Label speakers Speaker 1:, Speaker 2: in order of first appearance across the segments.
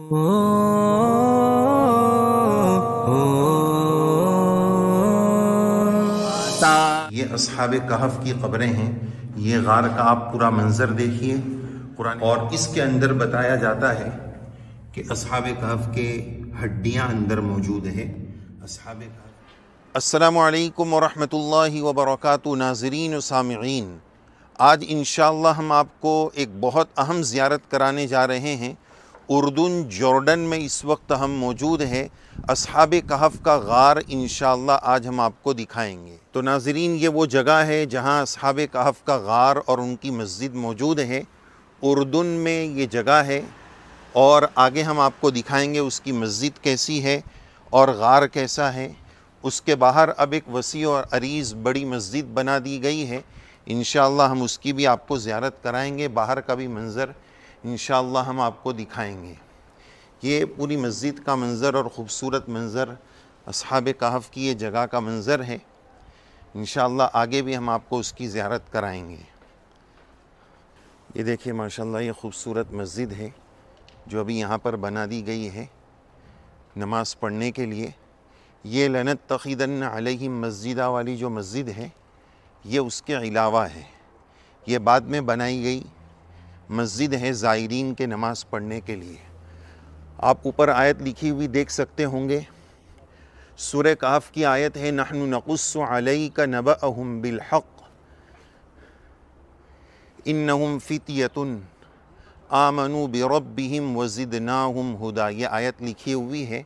Speaker 1: یہ اصحاب کہف کی قبریں ہیں۔ یہ غار کا آپ پورا منظر دیکھیے قرآن، اور اس کے اندر بتایا جاتا ہے کہ اصحاب کہف کے ہڈیاں اندر موجود ہیں۔ اصحاب کہف۔ السلام علیکم ورحمۃ اللہ وبرکاتہ۔ ناظرین و سامعین، آج انشاءاللہ ہم آپ کو ایک بہت اہم زیارت کرانے جا رہے ہیں۔ اردن جارڈن میں اس وقت ہم موجود ہیں۔ اصحاب کہف کا غار انشاءاللہ آج ہم آپ کو دکھائیں گے۔ تو ناظرین، یہ وہ جگہ ہے جہاں اصحاب کہف کا غار اور ان کی مسجد موجود ہے۔ اردن میں یہ جگہ ہے، اور آگے ہم آپ کو دکھائیں گے اس کی مسجد کیسی ہے اور غار کیسا ہے۔ اس کے باہر اب ایک وسیع اور عریض بڑی مسجد بنا دی گئی ہے۔ انشاءاللہ ہم اس کی بھی آپ کو زیارت کرائیں گے۔ باہر کا بھی منظر انشاءاللہ ہم آپ کو دکھائیں گے۔ یہ پوری مسجد کا منظر اور خوبصورت منظر اصحاب کہف کی یہ جگہ کا منظر ہے۔ انشاءاللہ آگے بھی ہم آپ کو اس کی زیارت کرائیں گے۔ یہ دیکھیے ماشاءاللہ یہ خوبصورت مسجد ہے جو ابھی یہاں پر بنا دی گئی ہے نماز پڑھنے کے لیے۔ یہ لنتخذن علیہم مسجدہ والی جو مسجد ہے یہ اس کے علاوہ ہے۔ یہ بعد میں بنائی گئی مسجد ہے زائرین کے نماز پڑھنے کے لیے۔ آپ اوپر آیت لکھی ہوئی دیکھ سکتے ہوں گے۔ سورہ کہف کی آیت ہے، نحن نقص علیک نبأہم بالحق انہم فتیۃ آمنوا بربہم وزدناہم ہدی۔ یہ آیت لکھی ہوئی ہے،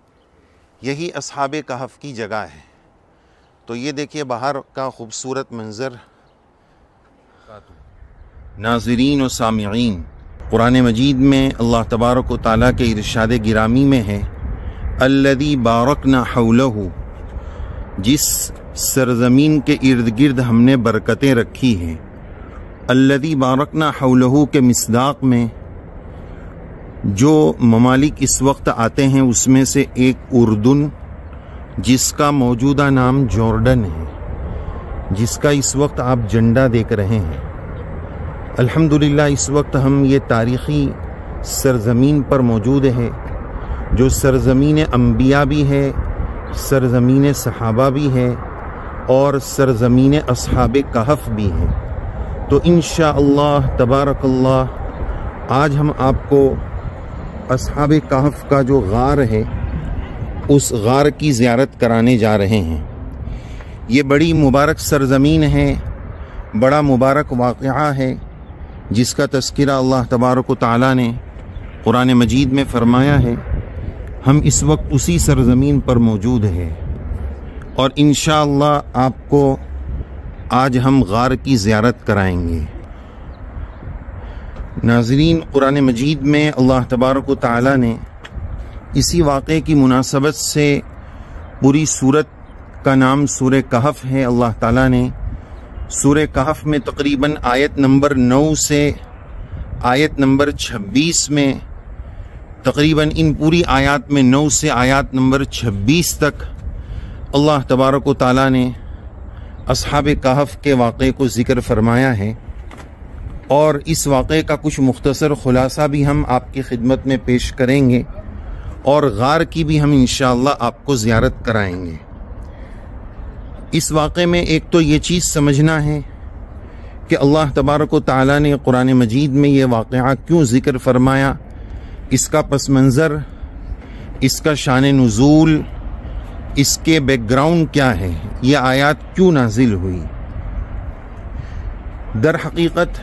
Speaker 1: یہی اصحاب کہف کی جگہ ہے۔ تو یہ دیکھیے باہر کا خوبصورت منظر۔ ناظرین و سامعین، قرآن مجید میں اللہ تبارک و تعالیٰ کے ارشاد گرامی میں ہے، الذی بارکنا حولہ، جس سرزمین کے ارد گرد ہم نے برکتیں رکھی ہیں۔ الذی بارکنا حولہ کے مصداق میں جو ممالک اس وقت آتے ہیں اس میں سے ایک اردن، جس کا موجودہ نام جارڈن ہے، جس کا اس وقت آپ جھنڈا دیکھ رہے ہیں۔ الحمدللہ اس وقت ہم یہ تاریخی سرزمین پر موجود ہے، جو سرزمین انبیاء بھی ہے، سرزمین صحابہ بھی ہے، اور سرزمین اصحاب کہف بھی ہے۔ تو انشاءاللہ تبارک اللہ آج ہم آپ کو اصحاب کہف کا جو غار ہے اس غار کی زیارت کرانے جا رہے ہیں۔ یہ بڑی مبارک سرزمین ہے، بڑا مبارک واقعہ ہے، جس کا تذکرہ اللہ تبارک و تعالیٰ نے قرآن مجید میں فرمایا ہے۔ ہم اس وقت اسی سرزمین پر موجود ہیں، اور انشاءاللہ آپ کو آج ہم غار کی زیارت کرائیں گے۔ ناظرین، قرآن مجید میں اللہ تبارک و تعالیٰ نے اسی واقعے کی مناسبت سے پوری سورت کا نام سورہ کہف ہے۔ اللہ تعالیٰ نے سورہ کہف میں تقریباً آیت نمبر 9 سے آیت نمبر 26 میں، تقریباً ان پوری آیات میں 9 سے آیات نمبر 26 تک اللہ تبارک و تعالیٰ نے اصحاب کہف کے واقعے کو ذکر فرمایا ہے، اور اس واقعے کا کچھ مختصر خلاصہ بھی ہم آپ کی خدمت میں پیش کریں گے، اور غار کی بھی ہم انشاءاللہ آپ کو زیارت کرائیں گے۔ اس واقعے میں ایک تو یہ چیز سمجھنا ہے کہ اللہ تبارک و تعالیٰ نے قرآن مجید میں یہ واقعہ کیوں ذکر فرمایا، اس کا پس منظر، اس کا شان نزول، اس کے بیک گراؤنڈ کیا ہے، یہ آیات کیوں نازل ہوئی۔ در حقیقت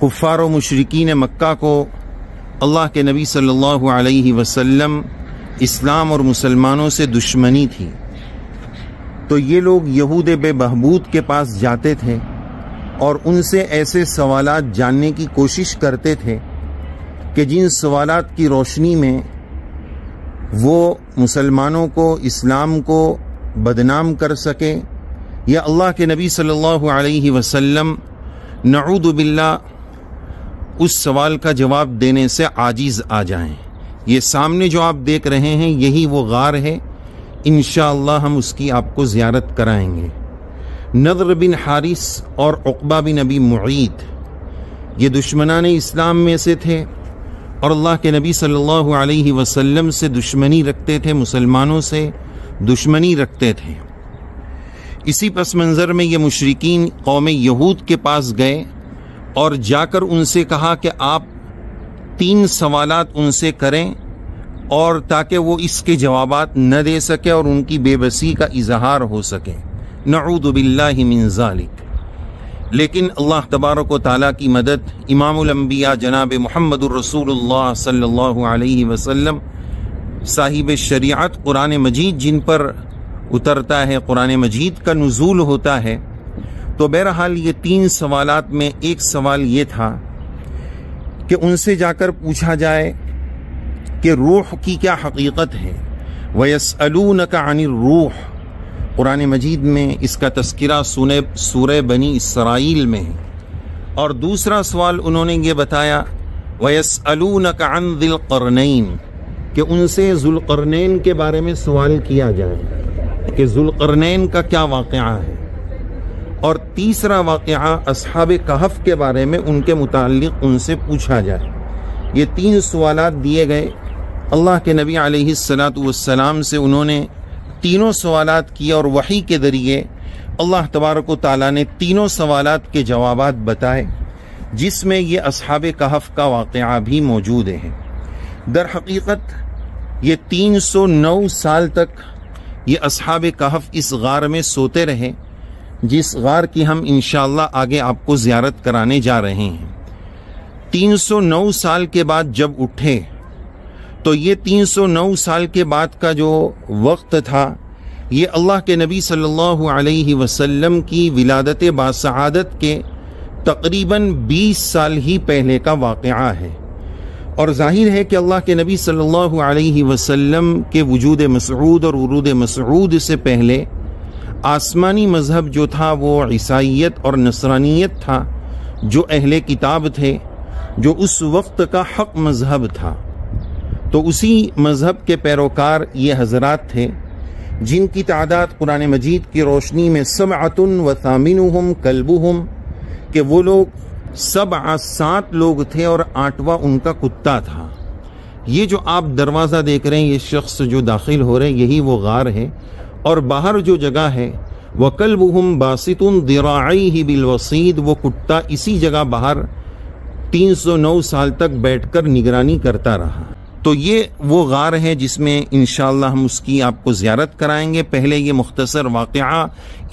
Speaker 1: کفار و مشرکین مکہ کو اللہ کے نبی صلی اللہ علیہ وسلم، اسلام اور مسلمانوں سے دشمنی تھی، تو یہ لوگ یہود بے بہبود کے پاس جاتے تھے اور ان سے ایسے سوالات جاننے کی کوشش کرتے تھے کہ جن سوالات کی روشنی میں وہ مسلمانوں کو، اسلام کو بدنام کر سکیں، یا اللہ کے نبی صلی اللہ علیہ وسلم نعوذ باللہ اس سوال کا جواب دینے سے عاجز آ جائیں۔ یہ سامنے جو آپ دیکھ رہے ہیں یہی وہ غار ہے۔ انشاءاللہ ہم اس کی آپ کو زیارت کرائیں گے۔ نضر بن حارث اور عقبہ بن ابی معیط یہ دشمنان اسلام میں سے تھے۔ اور اللہ کے نبی صلی اللہ علیہ وسلم سے دشمنی رکھتے تھے، مسلمانوں سے دشمنی رکھتے تھے۔ اسی پس منظر میں یہ مشرکین قوم یہود کے پاس گئے اور جا کر ان سے کہا کہ آپ 3 سوالات ان سے کریں، اور تاکہ وہ اس کے جوابات نہ دے سکے اور ان کی بے بسی کا اظہار ہو سکے۔ نعوذ باللہ من ذالک۔ لیکن اللہ تبارک و تعالیٰ کی مدد، امام الانبیاء جناب محمد الرسول اللہ صلی اللہ علیہ وسلم صاحب شریعت، قرآن مجید جن پر اترتا ہے، قرآن مجید کا نزول ہوتا ہے، تو بہرحال یہ 3 سوالات میں ایک سوال یہ تھا کہ ان سے جا کر پوچھا جائے کہ روح کی کیا حقیقت ہے۔ وَيَسْأَلُونَكَ عَنِ الرُّوحِ، قرآن مجید میں اس کا تذکرہ سورہ بنی اسرائیل میں ہے۔ اور دوسرا سوال انہوں نے یہ بتایا وَيَسْأَلُونَكَ عَنْ ذِي الْقَرْنَيْنِ، کہ ان سے ذوالقرنین کے بارے میں سوال کیا جائے کہ ذوالقرنین کا کیا واقعہ ہے۔ اور تیسرا واقعہ اصحاب کہف کے بارے میں ان کے متعلق ان سے پوچھا جائے۔ یہ 3 سوالات دیے گئے۔ اللہ کے نبی علیہ الصلاۃ والسلام سے انہوں نے تینوں سوالات کیے، اور وحی کے ذریعے اللہ تبارک و تعالیٰ نے تینوں سوالات کے جوابات بتائے، جس میں یہ اصحاب کہف کا واقعہ بھی موجود ہے۔ در حقیقت یہ 309 سال تک یہ اصحاب کہف اس غار میں سوتے رہے، جس غار کی ہم انشاءاللہ آگے آپ کو زیارت کرانے جا رہے ہیں۔ 309 سال کے بعد جب اٹھے تو یہ 309 سال کے بعد کا جو وقت تھا، یہ اللہ کے نبی صلی اللہ علیہ وسلم کی ولادت باسعادت کے تقریباً 20 سال ہی پہلے کا واقعہ ہے۔ اور ظاہر ہے کہ اللہ کے نبی صلی اللہ علیہ وسلم کے وجود مسعود اور ورود مسعود سے پہلے آسمانی مذہب جو تھا وہ عیسائیت اور نصرانیت تھا، جو اہل کتاب تھے، جو اس وقت کا حق مذہب تھا۔ تو اسی مذہب کے پیروکار یہ حضرات تھے جن کی تعداد قرآن مجید کی روشنی میں 7 وثامنہم کلبہم، کہ وہ لوگ 7 لوگ تھے اور 8واں ان کا کتا تھا۔ یہ جو آپ دروازہ دیکھ رہے ہیں، یہ شخص جو داخل ہو رہے ہیں، یہی وہ غار ہے، اور باہر جو جگہ ہے وَكَلْبُهُمْ بَاسِطٌ ذِرَاعَيْهِ بِالْوَصِيدِ، وہ کتا اسی جگہ باہر 309 سال تک بیٹھ کر نگرانی کرتا رہا۔ تو یہ وہ غار ہے جس میں انشاءاللہ ہم اس کی آپ کو زیارت کرائیں گے۔ پہلے یہ مختصر واقعہ،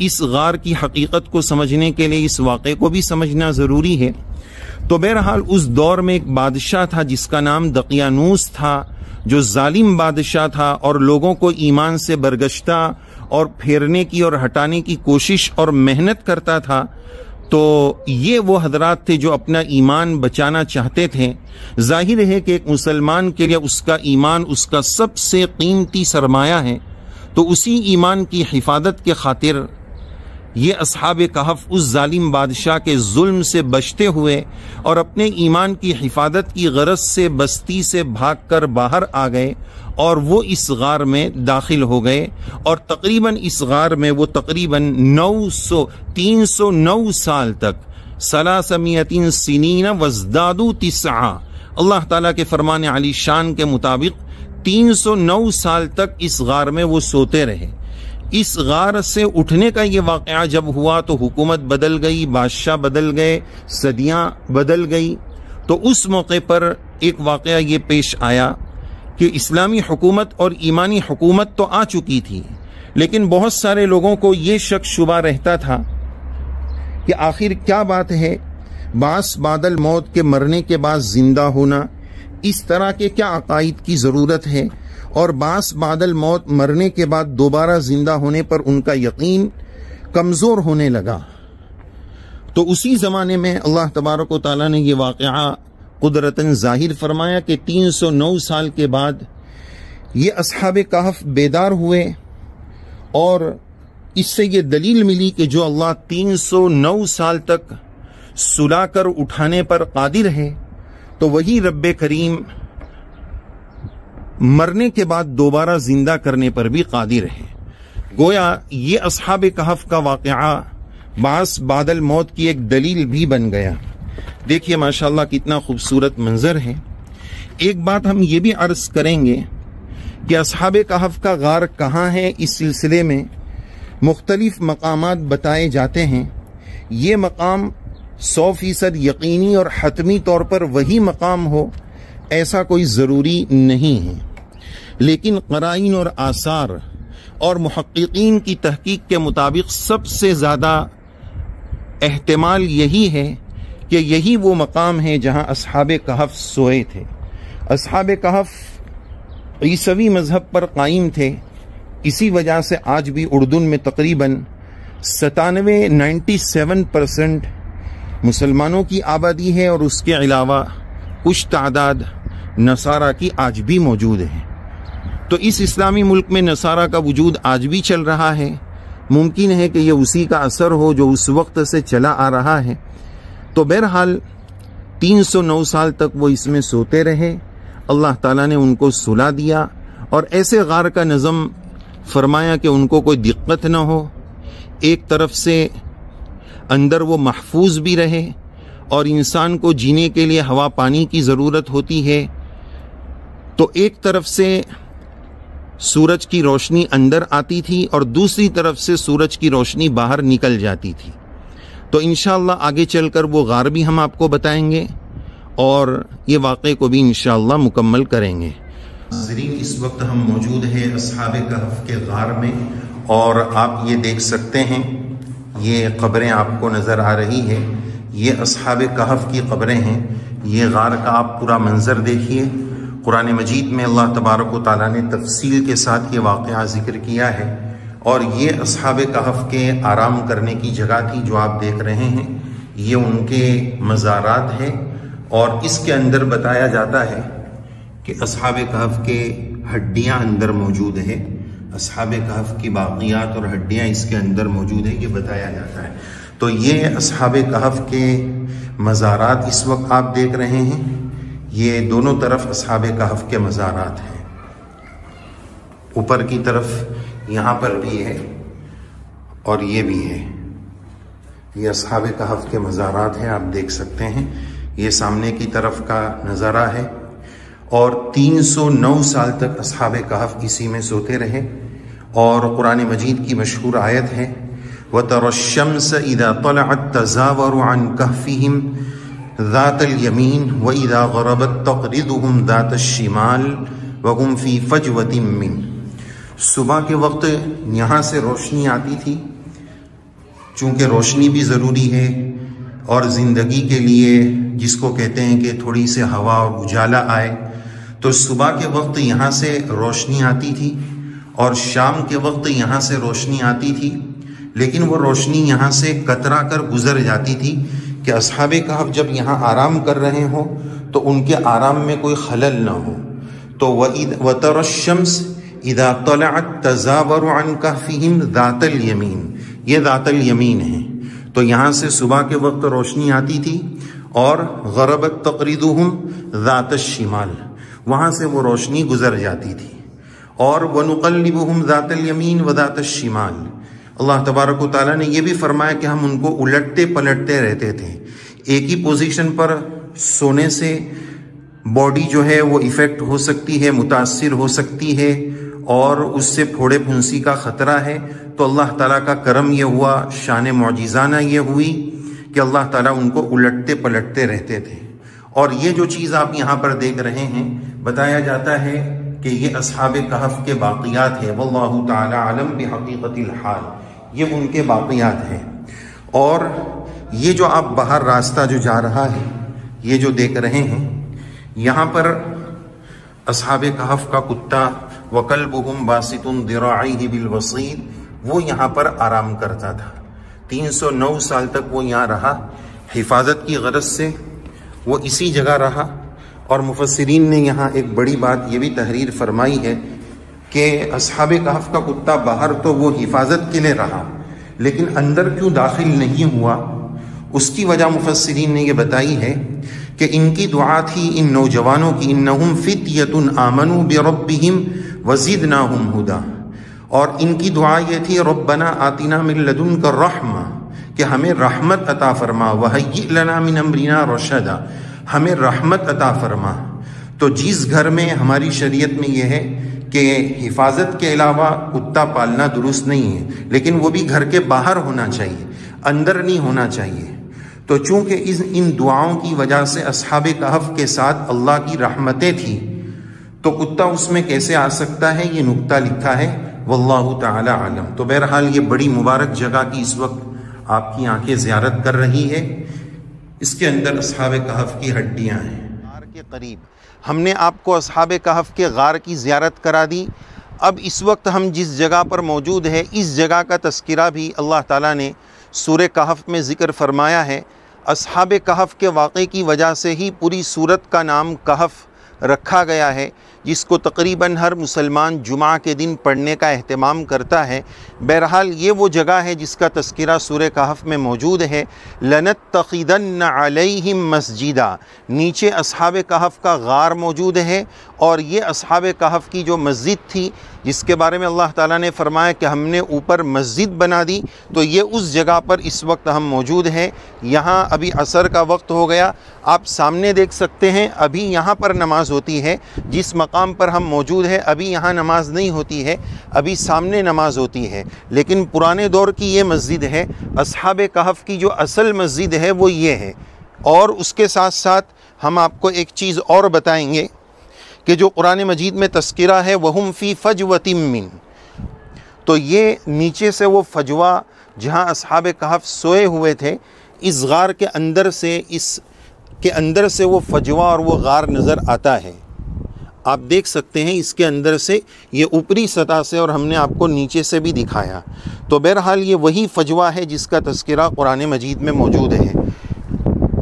Speaker 1: اس غار کی حقیقت کو سمجھنے کے لیے اس واقعے کو بھی سمجھنا ضروری ہے۔ تو بہرحال اس دور میں ایک بادشاہ تھا جس کا نام دقیانوس تھا، جو ظالم بادشاہ تھا اور لوگوں کو ایمان سے برگشتہ اور پھیرنے کی اور ہٹانے کی کوشش اور محنت کرتا تھا۔ تو یہ وہ حضرات تھے جو اپنا ایمان بچانا چاہتے تھے۔ ظاہر ہے کہ ایک مسلمان کے لیے اس کا ایمان اس کا سب سے قیمتی سرمایہ ہے، تو اسی ایمان کی حفاظت کے خاطر یہ اصحاب کہف اس ظالم بادشاہ کے ظلم سے بچتے ہوئے اور اپنے ایمان کی حفاظت کی غرض سے بستی سے بھاگ کر باہر آ گئے، اور وہ اس غار میں داخل ہو گئے، اور تقریباً اس غار میں وہ تقریباً 309 سال تک 300 سنین وازدادوا 9، اللہ تعالیٰ کے فرمان علی شان کے مطابق 309 سال تک اس غار میں وہ سوتے رہے۔ اس غار سے اٹھنے کا یہ واقعہ جب ہوا تو حکومت بدل گئی، بادشاہ بدل گئے، صدیاں بدل گئی۔ تو اس موقع پر ایک واقعہ یہ پیش آیا کہ اسلامی حکومت اور ایمانی حکومت تو آ چکی تھی، لیکن بہت سارے لوگوں کو یہ شک شبہ رہتا تھا کہ آخر کیا بات ہے، بعث بعد الموت کے مرنے کے بعد زندہ ہونا، اس طرح کے کیا عقائد کی ضرورت ہے، اور بعث بعد الموت مرنے کے بعد دوبارہ زندہ ہونے پر ان کا یقین کمزور ہونے لگا۔ تو اسی زمانے میں اللہ تبارک و تعالیٰ نے یہ واقعہ قدرتاً ظاہر فرمایا کہ 309 سال کے بعد یہ اصحاب کہف بیدار ہوئے، اور اس سے یہ دلیل ملی کہ جو اللہ 309 سال تک سلا کر اٹھانے پر قادر ہے، تو وہی رب کریم مرنے کے بعد دوبارہ زندہ کرنے پر بھی قادر ہے۔ گویا یہ اصحاب کہف کا واقعہ بعث بعد الموت کی ایک دلیل بھی بن گیا۔ دیکھیے ماشاءاللہ کتنا خوبصورت منظر ہے۔ ایک بات ہم یہ بھی عرض کریں گے کہ اصحاب کہف کا غار کہاں ہے، اس سلسلے میں مختلف مقامات بتائے جاتے ہیں۔ یہ مقام 100% یقینی اور حتمی طور پر وہی مقام ہو ایسا کوئی ضروری نہیں ہے، لیکن قرائن اور آثار اور محققین کی تحقیق کے مطابق سب سے زیادہ احتمال یہی ہے کہ یہی وہ مقام ہے جہاں اصحاب کہف سوئے تھے۔ اصحاب کہف عیسوی مذہب پر قائم تھے، اسی وجہ سے آج بھی اردن میں تقریباً 97% مسلمانوں کی آبادی ہے، اور اس کے علاوہ کچھ تعداد نصارہ کی آج بھی موجود ہے۔ تو اس اسلامی ملک میں نصارہ کا وجود آج بھی چل رہا ہے، ممکن ہے کہ یہ اسی کا اثر ہو جو اس وقت سے چلا آ رہا ہے۔ تو بہرحال 309 سال تک وہ اس میں سوتے رہے، اللہ تعالیٰ نے ان کو سلا دیا اور ایسے غار کا نظم فرمایا کہ ان کو کوئی دقت نہ ہو، ایک طرف سے اندر وہ محفوظ بھی رہے، اور انسان کو جینے کے لیے ہوا پانی کی ضرورت ہوتی ہے، تو ایک طرف سے سورج کی روشنی اندر آتی تھی اور دوسری طرف سے سورج کی روشنی باہر نکل جاتی تھی۔ تو انشاءاللہ آگے چل کر وہ غار بھی ہم آپ کو بتائیں گے اور یہ واقعے کو بھی انشاءاللہ مکمل کریں گے۔ حاضرین، اس وقت ہم موجود ہیں اصحاب کہف کے غار میں، اور آپ یہ دیکھ سکتے ہیں یہ قبریں آپ کو نظر آ رہی ہے، یہ اصحاب کہف کی قبریں ہیں۔ یہ غار کا آپ پورا منظر دیکھیے، قرآن مجید میں اللہ تبارک و تعالیٰ نے تفصیل کے ساتھ یہ واقعہ ذکر کیا ہے، اور یہ اصحاب کہف کے آرام کرنے کی جگہ تھی جو آپ دیکھ رہے ہیں، یہ ان کے مزارات ہیں، اور اس کے اندر بتایا جاتا ہے کہ اصحاب کہف کے ہڈیاں اندر موجود ہے، اصحاب کہف کی باقیات اور ہڈیاں اس کے اندر موجود ہے، یہ بتایا جاتا ہے۔ تو یہ اصحاب کہف کے مزارات اس وقت آپ دیکھ رہے ہیں، یہ دونوں طرف اصحاب کہف کے مزارات ہیں، اوپر کی طرف یہاں پر بھی ہے اور یہ بھی ہے، یہ اصحاب کہف کے مزارات ہیں، آپ دیکھ سکتے ہیں، یہ سامنے کی طرف کا نظارہ ہے۔ اور 309 سال تک اصحاب کہف اسی میں سوتے رہے، اور قرآن مجید کی مشہور آیت ہے وَتَرَى الشَّمْسَ إِذَا طَلَعَتْ تَزَاوَرُ عَنْ كَهْفِهِمْ ذَاتَ الْيَمِينِ وَإِذَا غَرَبَتْ تَقْرِضُهُمْ ذَاتَ الشِّمَالِ وَهُمْ فِي فَجْوَةٍ مِّنْهُ۔ صبح کے وقت یہاں سے روشنی آتی تھی، چونکہ روشنی بھی ضروری ہے اور زندگی کے لیے جس کو کہتے ہیں کہ تھوڑی سی ہوا اور اجالا آئے، تو صبح کے وقت یہاں سے روشنی آتی تھی اور شام کے وقت یہاں سے روشنی آتی تھی، لیکن وہ روشنی یہاں سے کترا کر گزر جاتی تھی کہ اصحاب کہف جب یہاں آرام کر رہے ہوں تو ان کے آرام میں کوئی خلل نہ ہو۔ تو وَتَرَى الشَّمْسَ اِذَا طَلَعَتْ تَزَاوَرُ عَنْ كَهْفِهِمْ ذَاتَ الْيَمِينِ، یہ ذات الیمین ہے۔ تو یہاں سے صبح کے وقت روشنی آتی تھی، اور غربت تقریضهم ذات الشمال، وہاں سے وہ روشنی گزر جاتی تھی، اور وَنُقَلِّبُهُمْ ذَاتَ الْيَمِينِ وَذَاتَ الشِّمَالِ، اللہ تبارک و تعالیٰ نے یہ بھی فرمایا کہ ہم ان کو الٹتے پلٹتے رہتے تھے۔ ایک ہی پوزیشن پر سونے سے باڈی جو ہے وہ ایفیکٹ ہو سکتی ہے، متاثر ہو سکتی ہے، اور اس سے پھوڑے پھنسی کا خطرہ ہے۔ تو اللہ تعالیٰ کا کرم یہ ہوا، شان معجزانہ یہ ہوئی کہ اللہ تعالیٰ ان کو الٹتے پلٹتے رہتے تھے۔ اور یہ جو چیز آپ یہاں پر دیکھ رہے ہیں، بتایا جاتا ہے کہ یہ اصحاب کہف کے باقیات ہیں، واللہ تعالی عالم بحقیقت الحال، یہ ان کے باقیات ہیں۔ اور یہ جو آپ باہر راستہ جو جا رہا ہے، یہ جو دیکھ رہے ہیں، یہاں پر اصحاب کہف کا کتا وَكَلْبُهُمْ بَاسِطٌ ذِرَاعَيْهِ بِالْوَصِيدِ وہ یہاں پر آرام کرتا تھا۔ 309 سال تک وہ یہاں رہا، حفاظت کی غرض سے وہ اسی جگہ رہا۔ اور مفسرین نے یہاں ایک بڑی بات یہ بھی تحریر فرمائی ہے کہ اصحاب کہف کا کتا باہر تو وہ حفاظت کے لیے رہا، لیکن اندر کیوں داخل نہیں ہوا، اس کی وجہ مفسرین نے یہ بتائی ہے کہ ان کی دعا تھی، ان نوجوانوں کی، انہم فتیۃ آمنوا بربہم وزدناہم ھدی، اور ان کی دعا یہ تھی ربنا آتنا من لدنک الرحمہ، کہ ہمیں رحمت عطا فرما، وہیئ لنا من امرنا رشدا، ہمیں رحمت عطا فرما۔ تو جس گھر میں ہماری شریعت میں یہ ہے کہ حفاظت کے علاوہ کتا پالنا درست نہیں ہے، لیکن وہ بھی گھر کے باہر ہونا چاہیے، اندر نہیں ہونا چاہیے، تو چونکہ ان دعاؤں کی وجہ سے اصحاب کہف کے ساتھ اللہ کی رحمتیں تھیں، تو کتا اس میں کیسے آ سکتا ہے، یہ نقطہ لکھا ہے، واللہ تعالی عالم۔ تو بہرحال یہ بڑی مبارک جگہ کی اس وقت آپ کی آنکھیں زیارت کر رہی ہے، اس کے اندر اصحاب کہف کی ہڈیاں ہیں۔ غار کے قریب ہم نے آپ کو اصحاب کہف کے غار کی زیارت کرا دی۔ اب اس وقت ہم جس جگہ پر موجود ہے، اس جگہ کا تذکرہ بھی اللہ تعالیٰ نے سورہ کہف میں ذکر فرمایا ہے۔ اصحاب کہف کے واقعے کی وجہ سے ہی پوری سورت کا نام کہف رکھا گیا ہے، جس کو تقریباً ہر مسلمان جمعہ کے دن پڑھنے کا اہتمام کرتا ہے۔ بہرحال یہ وہ جگہ ہے جس کا تذکرہ سورہ کہف میں موجود ہے۔ لَنَتَّخِذَنَّ عَلَيْهِمْ مَسْجِدًا، نیچے اصحاب کہف کا غار موجود ہے، اور یہ اصحاب کہف کی جو مسجد تھی، جس کے بارے میں اللہ تعالیٰ نے فرمایا کہ ہم نے اوپر مسجد بنا دی، تو یہ اس جگہ پر اس وقت ہم موجود ہیں۔ یہاں ابھی عصر کا وقت ہو گیا، آپ سامنے دیکھ سکتے ہیں، ابھی یہاں پر نماز ہوتی ہے، جس مقام پر ہم موجود ہیں ابھی یہاں نماز نہیں ہوتی ہے، ابھی سامنے نماز ہوتی ہے، لیکن پرانے دور کی یہ مسجد ہے۔ اصحاب کہف کی جو اصل مسجد ہے وہ یہ ہے۔ اور اس کے ساتھ ساتھ ہم آپ کو ایک چیز اور بتائیں گے کہ جو قرآن مجید میں تذکرہ ہے، وَهُمْ فِي فَجْوَةٍ مِّن، تو یہ نیچے سے وہ فجوہ جہاں اصحاب کہف سوئے ہوئے تھے، اس غار کے اندر سے وہ فجوہ اور وہ غار نظر آتا ہے۔ آپ دیکھ سکتے ہیں اس کے اندر سے، یہ اوپری سطح سے، اور ہم نے آپ کو نیچے سے بھی دکھایا۔ تو بہرحال یہ وہی فجوہ ہے جس کا تذکرہ قرآن مجید میں موجود ہے۔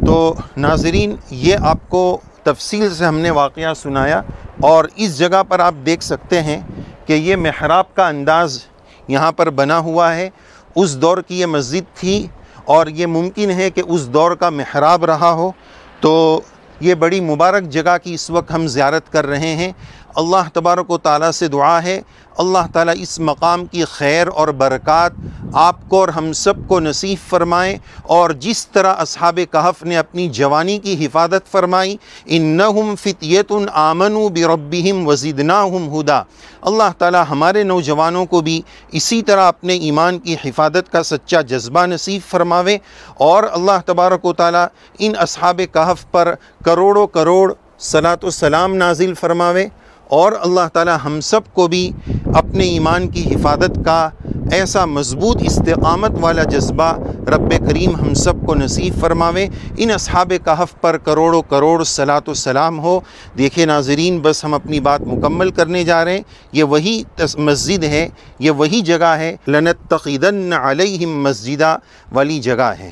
Speaker 1: تو ناظرین، یہ آپ کو تفصیل سے ہم نے واقعہ سنایا، اور اس جگہ پر آپ دیکھ سکتے ہیں کہ یہ محراب کا انداز یہاں پر بنا ہوا ہے۔ اس دور کی یہ مسجد تھی، اور یہ ممکن ہے کہ اس دور کا محراب رہا ہو۔ تو یہ بڑی مبارک جگہ کی اس وقت ہم زیارت کر رہے ہیں۔ اللہ تبارک و تعالیٰ سے دعا ہے اللہ تعالیٰ اس مقام کی خیر اور برکات آپ کو اور ہم سب کو نصیب فرمائیں، اور جس طرح اصحاب کہف نے اپنی جوانی کی حفاظت فرمائی، انہم فتیۃ آمنوا بربہم وزدناہم ہدی، اللہ تعالیٰ ہمارے نوجوانوں کو بھی اسی طرح اپنے ایمان کی حفاظت کا سچا جذبہ نصیب فرماوے، اور اللہ تبارک و تعالیٰ ان اصحاب کہف پر کروڑوں کروڑ صلاۃ و سلام نازل فرماوے، اور اللہ تعالیٰ ہم سب کو بھی اپنے ایمان کی حفاظت کا ایسا مضبوط استقامت والا جذبہ رب کریم ہم سب کو نصیب فرماوے۔ ان اصحاب کہف پر کروڑوں کروڑ صلاۃ و سلام ہو۔ دیکھیں ناظرین، بس ہم اپنی بات مکمل کرنے جا رہے ہیں۔ یہ وہی مسجد ہے، یہ وہی جگہ ہے، لَنَتَّخِذَنَّ عَلَيْهِمْ مَسْجِدًا والی جگہ ہے۔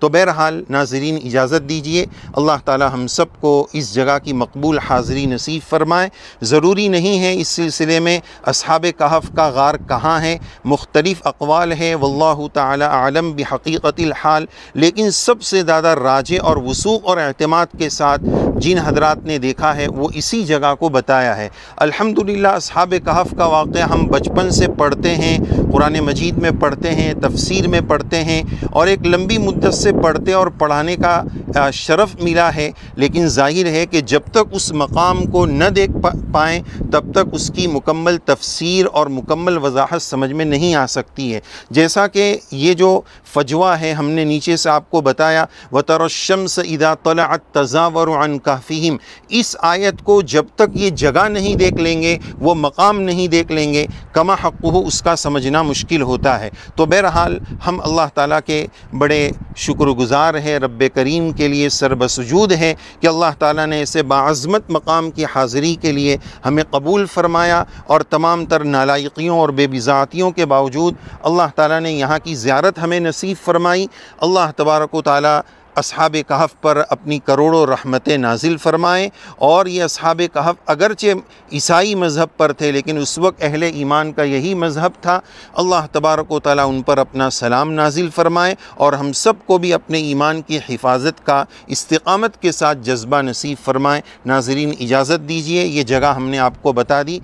Speaker 1: تو بہرحال ناظرین، اجازت دیجئے، اللہ تعالی ہم سب کو اس جگہ کی مقبول حاضری نصیب فرمائے۔ ضروری نہیں ہے اس سلسلے میں اصحاب کہف کا غار کہاں ہے، مختلف اقوال ہے، واللہ تعالی اعلم بحقیقت الحال، لیکن سب سے زیادہ راجع اور وثوق اور اعتماد کے ساتھ جن حضرات نے دیکھا ہے وہ اسی جگہ کو بتایا ہے۔ الحمدللہ اصحاب کہف کا واقعہ ہم بچپن سے پڑھتے ہیں، قرآن مجید میں پڑھتے ہیں، تفسیر میں پڑھتے ہیں، اور ایک لمبی مدت سے پڑھتے اور پڑھانے کا شرف ملا ہے، لیکن ظاہر ہے کہ جب تک اس مقام کو نہ دیکھ پائیں تب تک اس کی مکمل تفسیر اور مکمل وضاحت سمجھ میں نہیں آ سکتی ہے۔ جیسا کہ یہ جو فجوہ ہے ہم نے نیچے سے آپ کو بتایا، وَتَرَى الشَّمْسَ إِذَا طَلَعَتْ تَزَاوَرُ عَنْ كَهْفِهِمْ، اس آیت کو جب تک یہ جگہ نہیں دیکھ لیں گے، وہ مقام نہیں دیکھ لیں گے، کما حقہ اس کا سمجھنا مشکل ہوتا ہے۔ تو بہرحال ہم اللہ تعالیٰ کے بڑے شکر گزار ہے، رب کریم کے لیے سربسجود ہے کہ اللہ تعالیٰ نے ایسے باعظمت مقام کی حاضری کے لیے ہمیں قبول فرمایا، اور تمام تر نالائقیوں اور بے بذاتیوں کے باوجود اللہ تعالیٰ نے یہاں کی زیارت ہمیں نصیب فرمائی۔ اللہ تبارک و تعالیٰ اصحاب کہف پر اپنی کروڑوں رحمتیں نازل فرمائیں، اور یہ اصحاب کہف اگرچہ عیسائی مذہب پر تھے لیکن اس وقت اہل ایمان کا یہی مذہب تھا۔ اللہ تبارک و تعالیٰ ان پر اپنا سلام نازل فرمائے، اور ہم سب کو بھی اپنے ایمان کی حفاظت کا استقامت کے ساتھ جذبہ نصیب فرمائے۔ ناظرین اجازت دیجئے، یہ جگہ ہم نے آپ کو بتا دی،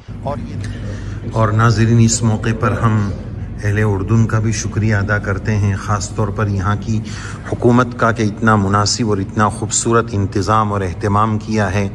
Speaker 1: اور ناظرین اس موقع پر ہم اہل اردن کا بھی شکریہ ادا کرتے ہیں، خاص طور پر یہاں کی حکومت کا کہ اتنا مناسب اور اتنا خوبصورت انتظام اور اہتمام کیا ہے۔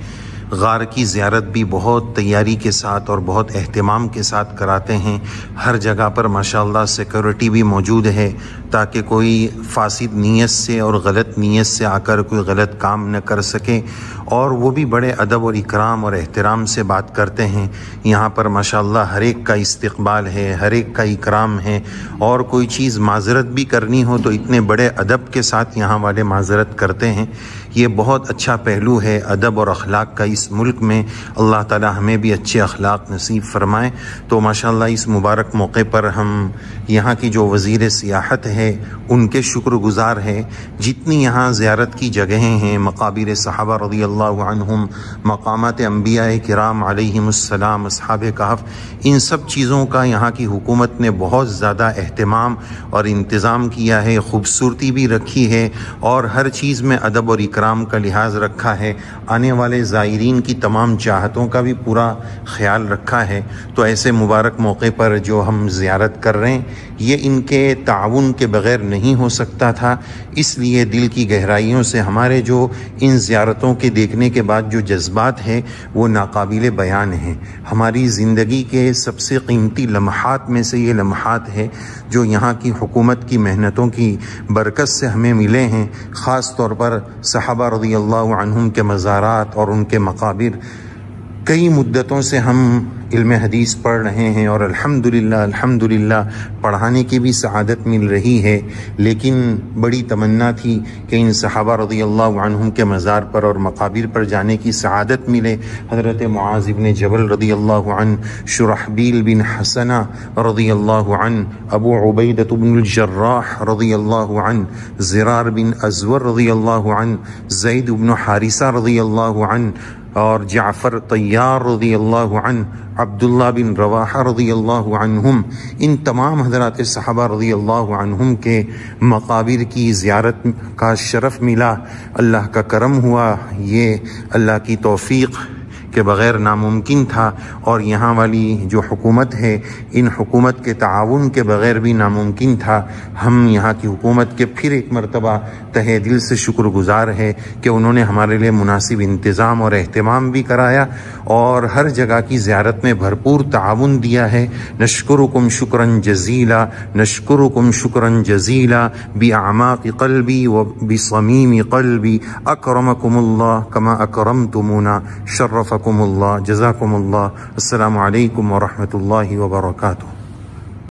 Speaker 1: غار کی زیارت بھی بہت تیاری کے ساتھ اور بہت اہتمام کے ساتھ کراتے ہیں۔ ہر جگہ پر ماشاءاللہ سیکورٹی بھی موجود ہے تاکہ کوئی فاسد نیت سے اور غلط نیت سے آ کر کوئی غلط کام نہ کر سکے، اور وہ بھی بڑے ادب اور اکرام اور احترام سے بات کرتے ہیں۔ یہاں پر ماشاءاللہ ہر ایک کا استقبال ہے، ہر ایک کا اکرام ہے، اور کوئی چیز معذرت بھی کرنی ہو تو اتنے بڑے ادب کے ساتھ یہاں والے معذرت کرتے ہیں۔ یہ بہت اچھا پہلو ہے ادب اور اخلاق کا اس ملک میں۔ اللہ تعالی ہمیں بھی اچھے اخلاق نصیب فرمائے۔ تو ماشاءاللہ اس مبارک موقع پر ہم یہاں کی جو وزیر سیاحت ہے ان کے شکر گزار ہیں۔ جتنی یہاں زیارت کی جگہیں ہیں، مقابر صحابہ رضی اللہ عنہم، مقامات انبیاء کرام علیہم السلام، اصحاب کہف، ان سب چیزوں کا یہاں کی حکومت نے بہت زیادہ اہتمام اور انتظام کیا ہے، خوبصورتی بھی رکھی ہے، اور ہر چیز میں ادب اور اکرام کا لحاظ رکھا ہے۔ آنے والے زائرین کی تمام چاہتوں کا بھی پورا خیال رکھا ہے۔ تو ایسے مبارک موقع پر جو ہم زیارت کر رہے ہیں، یہ ان کے تعاون کے بغیر نہیں ہو سکتا تھا۔ اس لیے دل کی گہرائیوں سے ہمارے جو ان زیارتوں کے دیکھنے کے بعد جو جذبات ہیں وہ ناقابل بیان ہیں۔ ہماری زندگی کے سب سے قیمتی لمحات میں سے یہ لمحات ہے جو یہاں کی حکومت کی محنتوں کی برکت سے ہمیں ملے ہیں۔ خاص طور پر صحابہ رضی اللہ عنہم کے مزارات اور ان کے مقابر، کئی مدتوں سے ہم علم حدیث پڑھ رہے ہیں، اور الحمدللہ پڑھانے کی بھی سعادت مل رہی ہے، لیکن بڑی تمنا تھی کہ ان صحابہ رضی اللہ عنہم کے مزار پر اور مقابر پر جانے کی سعادت ملے۔ حضرت معاذ بن جبل رضی اللہ عنہ، شرحبیل بن حسنہ رضی اللہ عنہ، ابو عبیدہ بن الجراح رضی اللہ عنہ، زرار بن ازور رضی اللہ عنہ، زید بن حارثہ رضی اللہ عنہ، اور جعفر طیار رضی اللہ عنہ، عبداللہ بن رواحہ رضی اللہ عنہم، ان تمام حضرات صحابہ رضی اللہ عنہم کے مقابر کی زیارت کا شرف ملا۔ اللہ کا کرم ہوا، یہ اللہ کی توفیق کے بغیر ناممکن تھا، اور یہاں والی جو حکومت ہے ان حکومت کے تعاون کے بغیر بھی ناممکن تھا۔ ہم یہاں کی حکومت کے پھر ایک مرتبہ تہہ دل سے شکر گزار ہے کہ انہوں نے ہمارے لیے مناسب انتظام اور اہتمام بھی کرایا، اور ہر جگہ کی زیارت میں بھرپور تعاون دیا ہے۔ نشکرکم شکرا جزیلا، نشکرکم شکرا جزیلا، باعماق قلبی و بصمیم قلبی، اکرمکم اللہ کما اکرمتمونا، شرفکم اللہ، جزاکم اللہ۔ السلام علیکم ورحمۃ اللہ وبرکاتہ۔